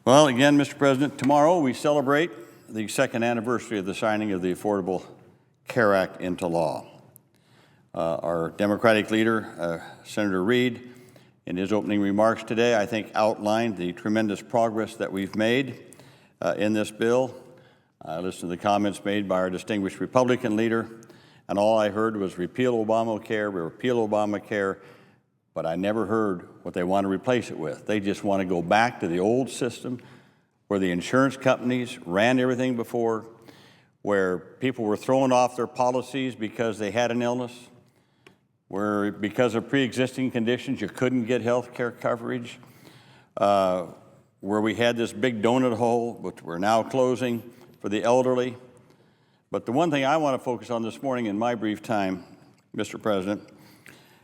Well, again, Mr. President, tomorrow we celebrate the second anniversary of the signing of the Affordable Care Act into law. Our Democratic leader, Senator Reid, in his opening remarks today, I think outlined the tremendous progress that we've made in this bill. I listened to the comments made by our distinguished Republican leader, and all I heard was repeal Obamacare, but I never heard what they want to replace it with. They just want to go back to the old system where the insurance companies ran everything before, where people were throwing off their policies because they had an illness, where because of pre-existing conditions you couldn't get health care coverage, where we had this big donut hole, which we're now closing for the elderly. But the one thing I want to focus on this morning in my brief time, Mr. President,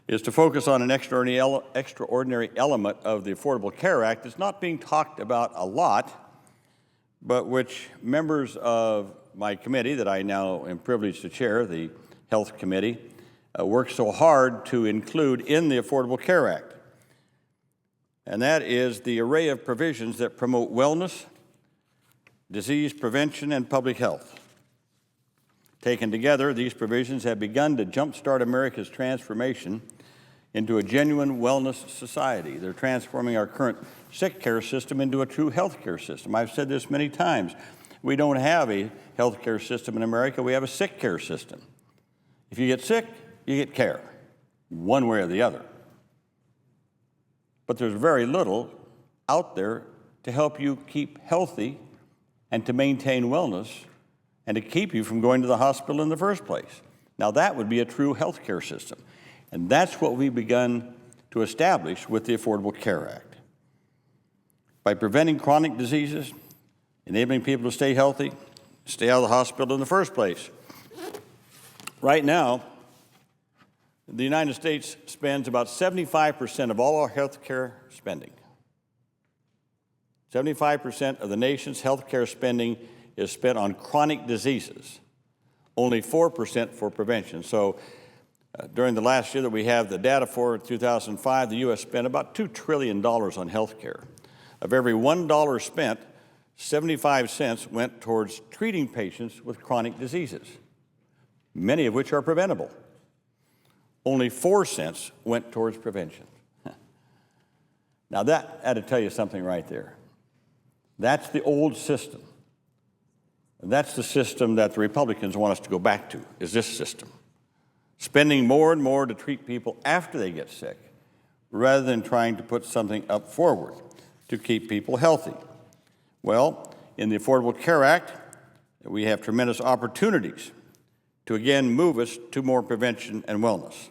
is to focus on an extraordinary element of the Affordable Care Act that's not being talked about a lot, but which members of my committee that I now am privileged to chair, the Health Committee, worked so hard to include in the Affordable Care Act. And that is the array of provisions that promote wellness, disease prevention, and public health. Taken together, these provisions have begun to jumpstart America's transformation into a genuine wellness society. They're transforming our current sick care system into a true health care system. I've said this many times. We don't have a health care system in America. We have a sick care system. If you get sick, you get care, one way or the other. But there's very little out there to help you keep healthy and to maintain wellness and to keep you from going to the hospital in the first place. Now, that would be a true health care system. And that's what we've begun to establish with the Affordable Care Act. By preventing chronic diseases, enabling people to stay healthy, stay out of the hospital in the first place. Right now, the United States spends about 75% of all our health care spending. 75% of the nation's health care spending is spent on chronic diseases, only 4% for prevention. So during the last year that we have the data for, 2005, the U.S. spent about $2 trillion on health care. Of every $1 spent, 75 cents went towards treating patients with chronic diseases, many of which are preventable. Only 4 cents went towards prevention. Now that ought to tell you something right there. That's the old system. That's the system that the Republicans want us to go back to, is this system. Spending more and more to treat people after they get sick, rather than trying to put something up forward to keep people healthy. Well, in the Affordable Care Act, we have tremendous opportunities to again move us to more prevention and wellness.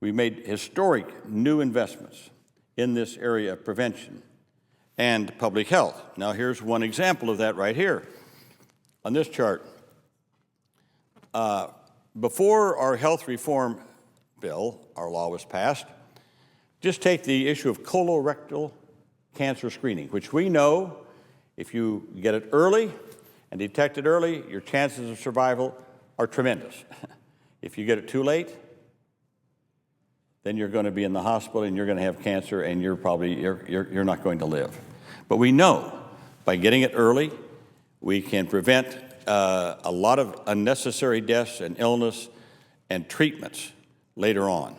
We made historic new investments in this area of prevention and public health. Now, here's one example of that right here on this chart. Before our health reform bill, our law was passed, just take the issue of colorectal cancer screening, which we know if you get it early and detect it early, your chances of survival are tremendous. If you get it too late, then you're going to be in the hospital and you're going to have cancer and you're not going to live. But we know by getting it early, we can prevent a lot of unnecessary deaths and illness and treatments later on.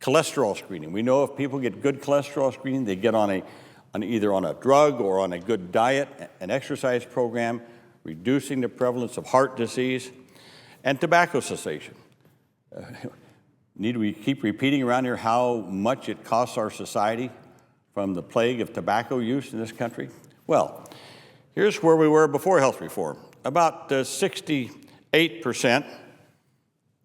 Cholesterol screening. We know if people get good cholesterol screening, they get on either on a drug or on a good diet, an exercise program, reducing the prevalence of heart disease, and tobacco cessation. Need we keep repeating around here how much it costs our society from the plague of tobacco use in this country? Well, here's where we were before health reform. About 68%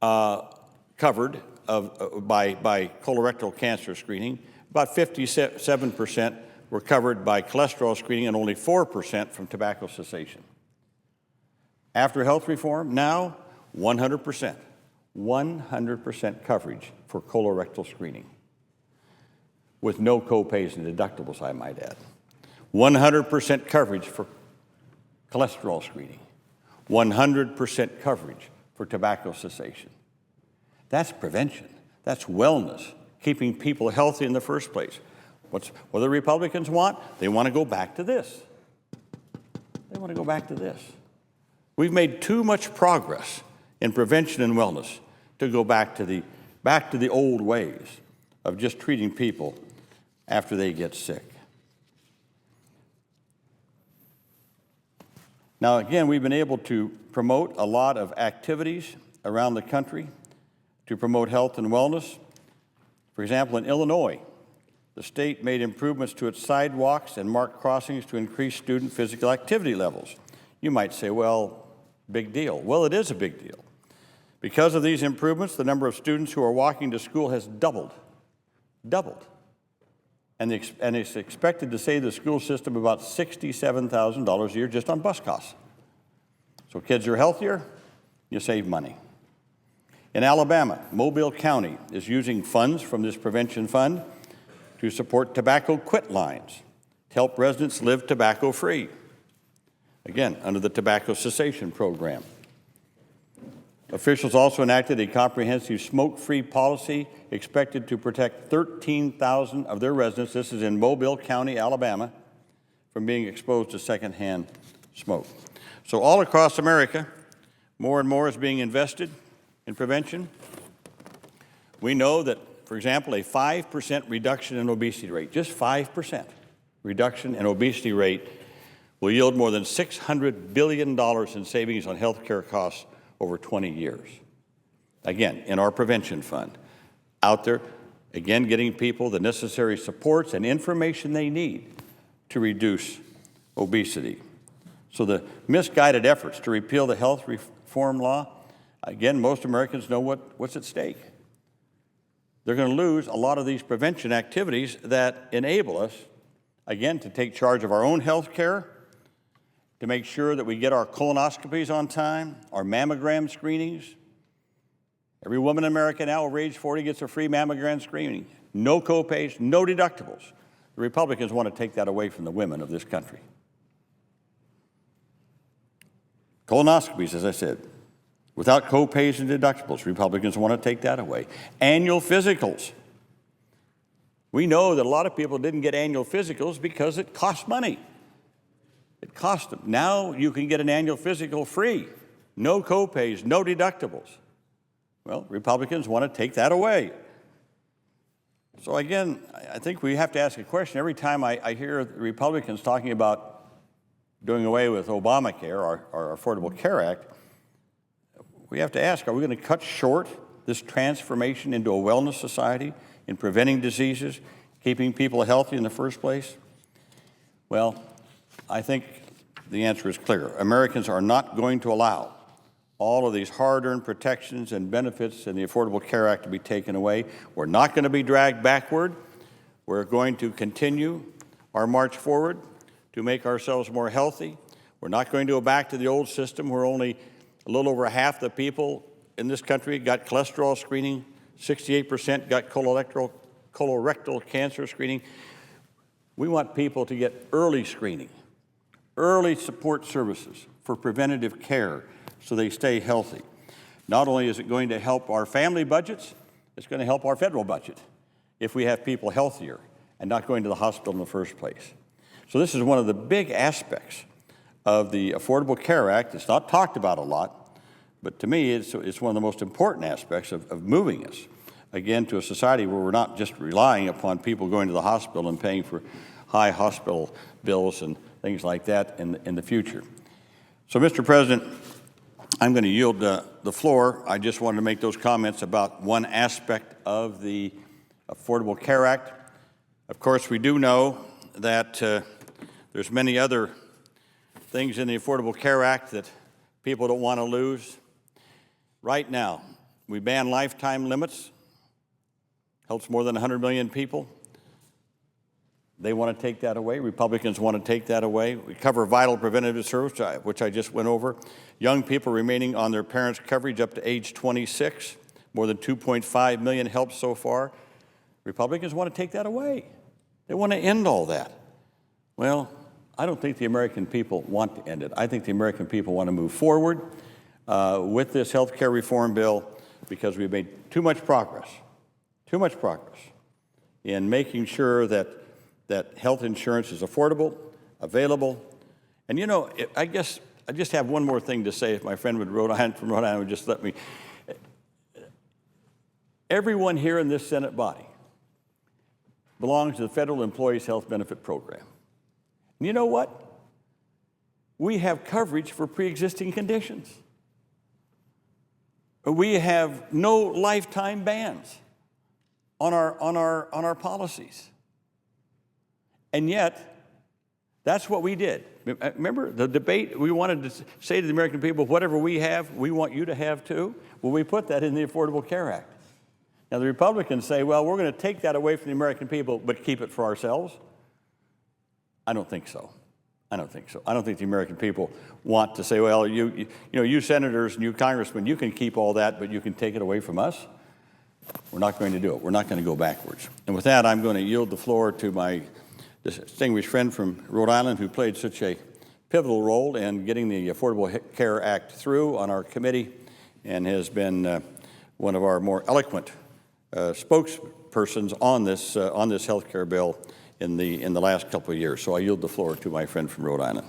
covered by colorectal cancer screening. About 57% were covered by cholesterol screening and only 4% from tobacco cessation. After health reform, now 100%. 100% coverage for colorectal screening with no co-pays and deductibles, I might add. 100% coverage for cholesterol screening. 100% coverage for tobacco cessation. That's prevention. That's wellness, keeping people healthy in the first place. What do the Republicans want? They want to go back to this. They want to go back to this. We've made too much progress in prevention and wellness to go back to the old ways of just treating people after they get sick. Now, again, we've been able to promote a lot of activities around the country to promote health and wellness. For example, in Illinois, the state made improvements to its sidewalks and marked crossings to increase student physical activity levels. You might say, well, big deal. Well, it is a big deal. Because of these improvements, the number of students who are walking to school has doubled. And it's expected to save the school system about $67,000 a year just on bus costs. So kids are healthier, you save money. In Alabama, Mobile County is using funds from this prevention fund to support tobacco quit lines to help residents live tobacco-free, again, under the tobacco cessation program. Officials also enacted a comprehensive smoke-free policy expected to protect 13,000 of their residents, this is in Mobile County, Alabama, from being exposed to secondhand smoke. So all across America, more and more is being invested in prevention. We know that, for example, a 5% reduction in obesity rate, just 5% reduction in obesity rate will yield more than $600 billion in savings on health care costs over 20 years. Again, in our prevention fund, out there, again, getting people the necessary supports and information they need to reduce obesity. So the misguided efforts to repeal the health reform law, again, most Americans know what's at stake. They're going to lose a lot of these prevention activities that enable us, again, to take charge of our own health care, to make sure that we get our colonoscopies on time, our mammogram screenings. Every woman in America now over age 40 gets a free mammogram screening. No copays, no deductibles. The Republicans want to take that away from the women of this country. Colonoscopies, as I said, without copays and deductibles, Republicans want to take that away. Annual physicals. We know that a lot of people didn't get annual physicals because it cost money. It cost them. Now you can get an annual physical free, no copays, no deductibles. Well, Republicans want to take that away. So again, I think we have to ask a question. Every time I hear Republicans talking about doing away with Obamacare, our Affordable Care Act, we have to ask, are we going to cut short this transformation into a wellness society in preventing diseases, keeping people healthy in the first place? Well, I think the answer is clear. Americans are not going to allow all of these hard-earned protections and benefits in the Affordable Care Act to be taken away. We're not going to be dragged backward. We're going to continue our march forward to make ourselves more healthy. We're not going to go back to the old system where only a little over half the people in this country got cholesterol screening, 68% got colorectal cancer screening. We want people to get early screening, early support services for preventative care so they stay healthy. Not only is it going to help our family budgets, it's going to help our federal budget if we have people healthier and not going to the hospital in the first place. So this is one of the big aspects of the Affordable Care Act. It's not talked about a lot, but to me, it's one of the most important aspects of moving us, again, to a society where we're not just relying upon people going to the hospital and paying for high hospital bills and things like that in the future. So, Mr. President, I'm going to yield the floor. I just wanted to make those comments about one aspect of the Affordable Care Act. Of course, we do know that there's many other things in the Affordable Care Act that people don't want to lose. Right now, we ban lifetime limits. Helps more than 100 million people. They want to take that away. Republicans want to take that away. We cover vital preventative service, which I just went over. Young people remaining on their parents' coverage up to age 26. More than 2.5 million helped so far. Republicans want to take that away. They want to end all that. Well, I don't think the American people want to end it. I think the American people want to move forward with this health care reform bill because we've made too much progress in making sure that that health insurance is affordable, available. And you know, I guess I just have one more thing to say, if my friend from Rhode Island would just let me. Everyone here in this Senate body belongs to the Federal Employees Health Benefit Program. And you know what? We have coverage for pre-existing conditions. We have no lifetime bans on our policies. And yet, that's what we did. Remember the debate? We wanted to say to the American people, whatever we have, we want you to have too. Well, we put that in the Affordable Care Act. Now, the Republicans say, well, we're going to take that away from the American people, but keep it for ourselves. I don't think so. I don't think so. I don't think the American people want to say, well, you senators and you congressmen, you can keep all that, but you can take it away from us. We're not going to do it. We're not going to go backwards. And with that, I'm going to yield the floor to my distinguished friend from Rhode Island who played such a pivotal role in getting the Affordable Care Act through on our committee and has been one of our more eloquent spokespersons on this health care bill in the last couple of years. So I yield the floor to my friend from Rhode Island.